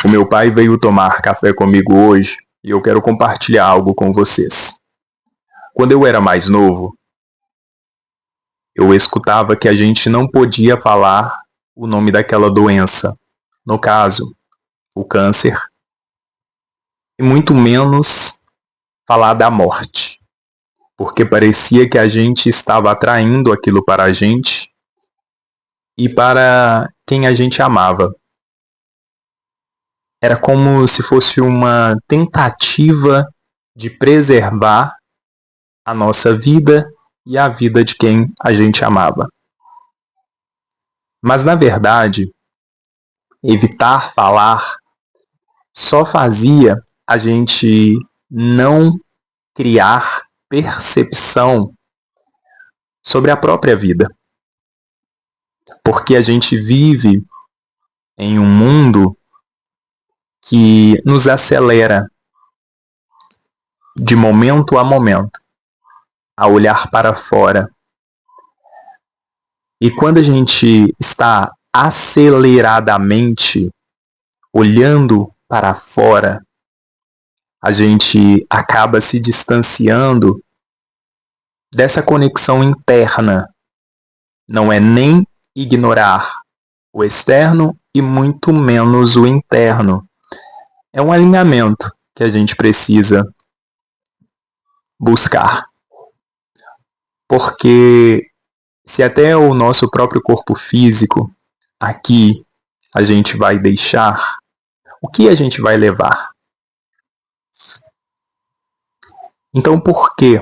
O meu pai veio tomar café comigo hoje e eu quero compartilhar algo com vocês. Quando eu era mais novo, eu escutava que a gente não podia falar o nome daquela doença, no caso, o câncer, e muito menos falar da morte, porque parecia que a gente estava atraindo aquilo para a gente e para quem a gente amava. Era como se fosse uma tentativa de preservar a nossa vida e a vida de quem a gente amava. Mas, na verdade, evitar falar só fazia a gente não criar percepção sobre a própria vida. Porque a gente vive em um mundo que nos acelera de momento a momento, a olhar para fora. E quando a gente está aceleradamente olhando para fora, a gente acaba se distanciando dessa conexão interna. Não é nem ignorar o externo e muito menos o interno. É um alinhamento que a gente precisa buscar. Porque se até o nosso próprio corpo físico aqui a gente vai deixar, o que a gente vai levar? Então por que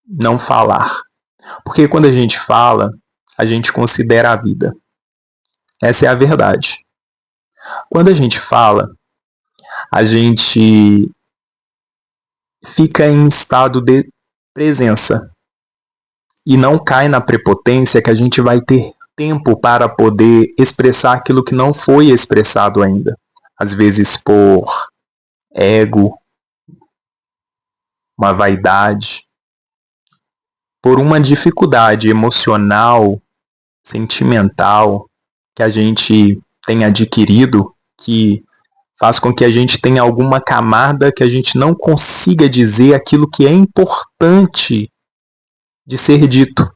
não falar? Porque quando a gente fala, a gente considera a vida. Essa é a verdade. Quando a gente fala, a gente fica em estado de presença e não cai na prepotência que a gente vai ter tempo para poder expressar aquilo que não foi expressado ainda. Às vezes por ego, uma vaidade, por uma dificuldade emocional, sentimental que a gente tem adquirido, que faz com que a gente tenha alguma camada que a gente não consiga dizer aquilo que é importante de ser dito.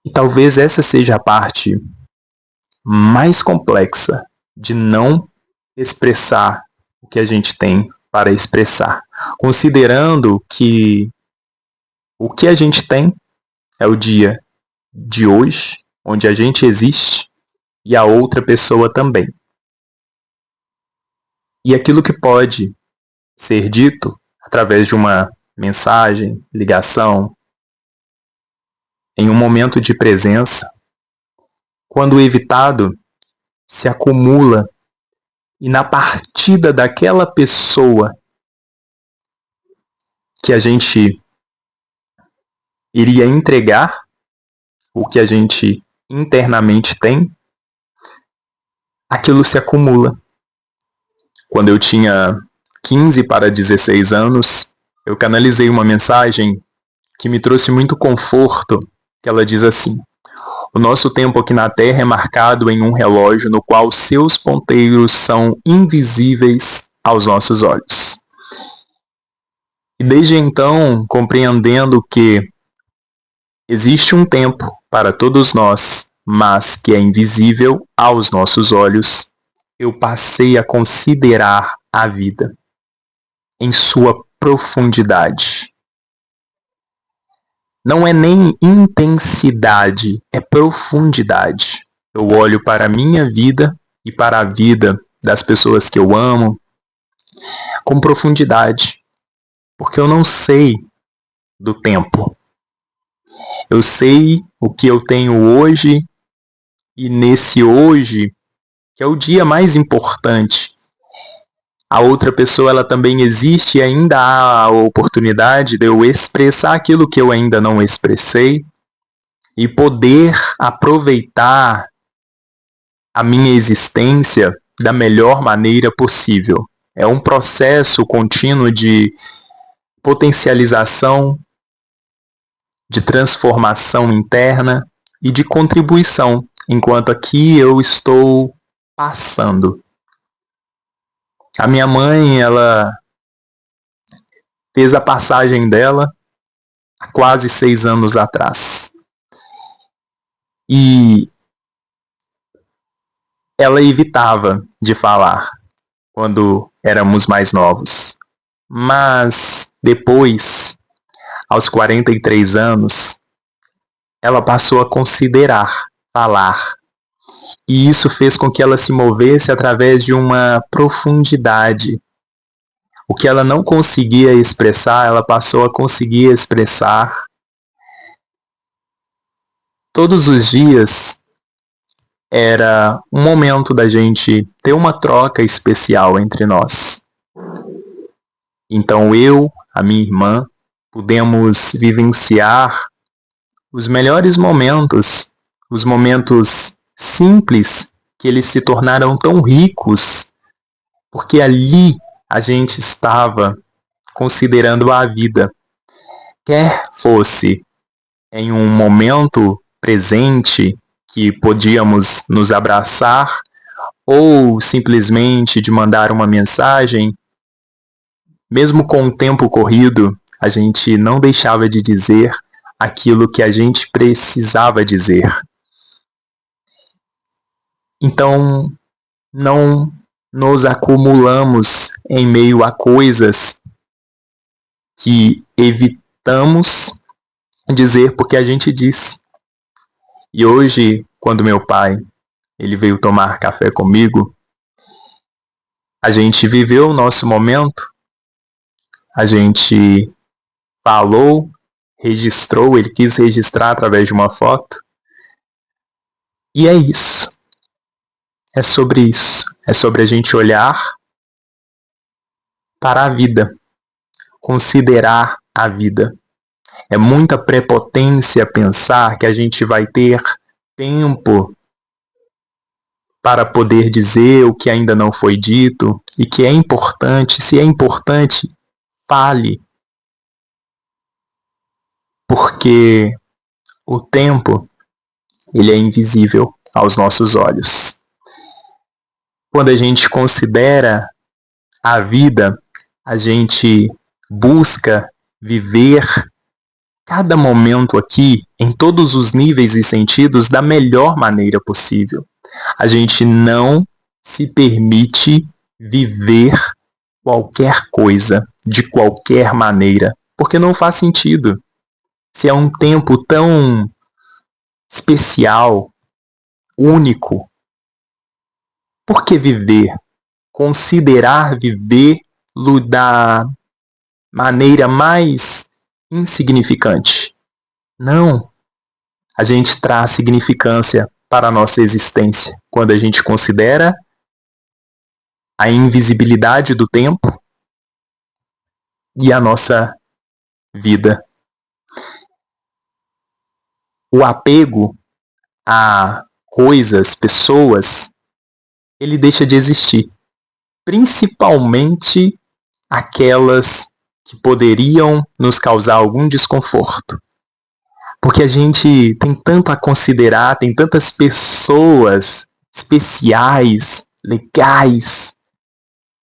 E talvez essa seja a parte mais complexa de não expressar o que a gente tem para expressar, considerando que o que a gente tem é o dia de hoje, onde a gente existe, e a outra pessoa também. E aquilo que pode ser dito através de uma mensagem, ligação, em um momento de presença, quando evitado, se acumula e na partida daquela pessoa que a gente iria entregar o que a gente internamente tem, aquilo se acumula. Quando eu tinha 15 para 16 anos, eu canalizei uma mensagem que me trouxe muito conforto, que ela diz assim: o nosso tempo aqui na Terra é marcado em um relógio no qual seus ponteiros são invisíveis aos nossos olhos. E desde então, compreendendo que existe um tempo para todos nós, mas que é invisível aos nossos olhos, eu passei a considerar a vida em sua profundidade. Não é nem intensidade, é profundidade. Eu olho para a minha vida e para a vida das pessoas que eu amo com profundidade, porque eu não sei do tempo. Eu sei o que eu tenho hoje, e nesse hoje, que é o dia mais importante, a outra pessoa ela também existe e ainda há a oportunidade de eu expressar aquilo que eu ainda não expressei e poder aproveitar a minha existência da melhor maneira possível. É um processo contínuo de potencialização, de transformação interna e de contribuição, enquanto aqui eu estou passando. A minha mãe, ela fez a passagem dela há quase 6 anos atrás. E ela evitava de falar quando éramos mais novos. Mas depois, aos 43 anos, ela passou a considerar falar. E isso fez com que ela se movesse através de uma profundidade. O que ela não conseguia expressar, ela passou a conseguir expressar. Todos os dias era um momento da gente ter uma troca especial entre nós. Então eu, a minha irmã, pudemos vivenciar os melhores momentos, os momentos simples, que eles se tornaram tão ricos, porque ali a gente estava considerando a vida. Quer fosse em um momento presente que podíamos nos abraçar, ou simplesmente de mandar uma mensagem, mesmo com o tempo corrido, a gente não deixava de dizer aquilo que a gente precisava dizer. Então, não nos acumulamos em meio a coisas que evitamos dizer porque a gente disse. E hoje, quando meu pai ele veio tomar café comigo, a gente viveu o nosso momento, a gente falou, registrou, ele quis registrar através de uma foto. E é isso. É sobre isso. É sobre a gente olhar para a vida, considerar a vida. É muita prepotência pensar que a gente vai ter tempo para poder dizer o que ainda não foi dito e que é importante. Se é importante, fale. Porque o tempo, ele é invisível aos nossos olhos. Quando a gente considera a vida, a gente busca viver cada momento aqui, em todos os níveis e sentidos, da melhor maneira possível. A gente não se permite viver qualquer coisa, de qualquer maneira, porque não faz sentido. Se é um tempo tão especial, único, por que viver? Considerar vivê-lo da maneira mais insignificante. Não. A gente traz significância para a nossa existência quando a gente considera a invisibilidade do tempo e a nossa vida. O apego a coisas, pessoas, ele deixa de existir. Principalmente aquelas que poderiam nos causar algum desconforto. Porque a gente tem tanto a considerar, tem tantas pessoas especiais, legais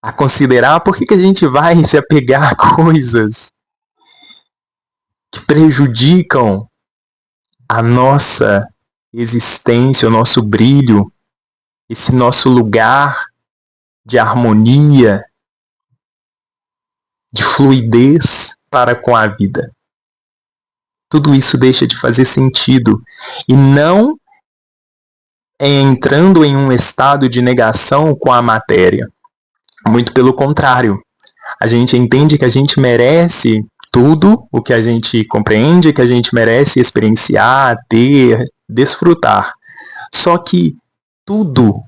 a considerar, por que a gente vai se apegar a coisas que prejudicam a nossa existência, o nosso brilho, esse nosso lugar de harmonia, de fluidez para com a vida? Tudo isso deixa de fazer sentido. E não é entrando em um estado de negação com a matéria. Muito pelo contrário. A gente entende que a gente merece tudo o que a gente compreende, que a gente merece experienciar, ter, desfrutar. Só que tudo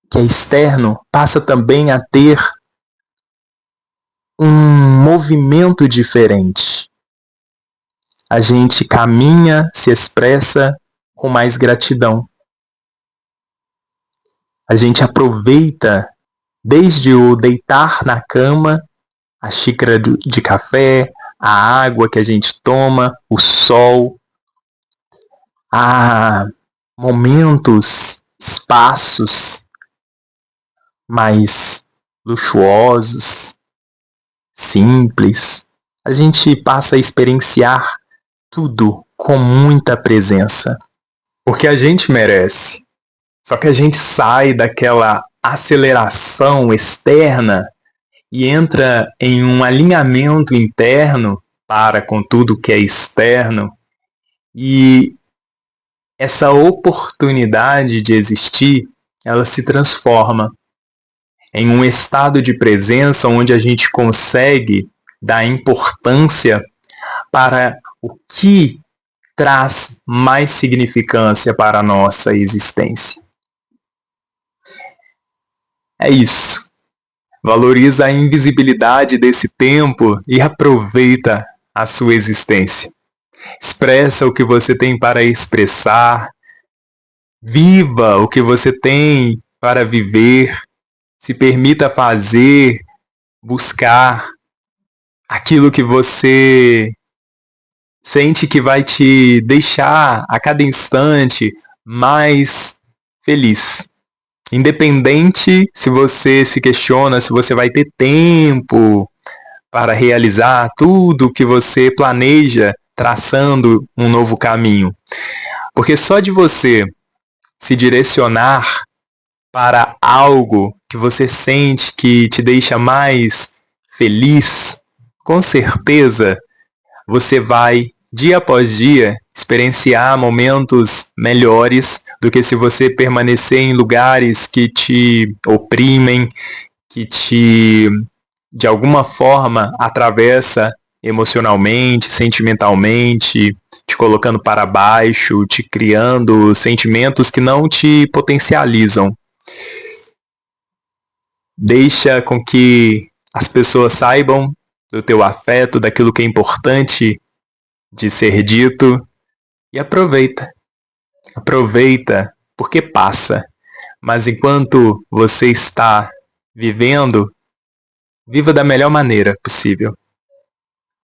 que é externo passa também a ter um movimento diferente. A gente caminha, se expressa com mais gratidão. A gente aproveita desde o deitar na cama, a xícara de café, a água que a gente toma, o sol, a momentos, espaços mais luxuosos, simples. A gente passa a experienciar tudo com muita presença, porque a gente merece. Só que a gente sai daquela aceleração externa e entra em um alinhamento interno para com tudo que é externo, e essa oportunidade de existir, ela se transforma em um estado de presença onde a gente consegue dar importância para o que traz mais significância para a nossa existência. É isso. Valoriza a invisibilidade desse tempo e aproveita a sua existência. Expressa o que você tem para expressar. Viva o que você tem para viver. Se permita fazer, buscar aquilo que você sente que vai te deixar a cada instante mais feliz. Independente se você se questiona se você vai ter tempo para realizar tudo o que você planeja, traçando um novo caminho. Porque só de você se direcionar para algo que você sente que te deixa mais feliz, com certeza você vai, dia após dia, experienciar momentos melhores do que se você permanecer em lugares que te oprimem, que te, de alguma forma, atravessa emocionalmente, sentimentalmente, te colocando para baixo, te criando sentimentos que não te potencializam. Deixa com que as pessoas saibam do teu afeto, daquilo que é importante de ser dito, e aproveita. Aproveita, porque passa. Mas enquanto você está vivendo, viva da melhor maneira possível.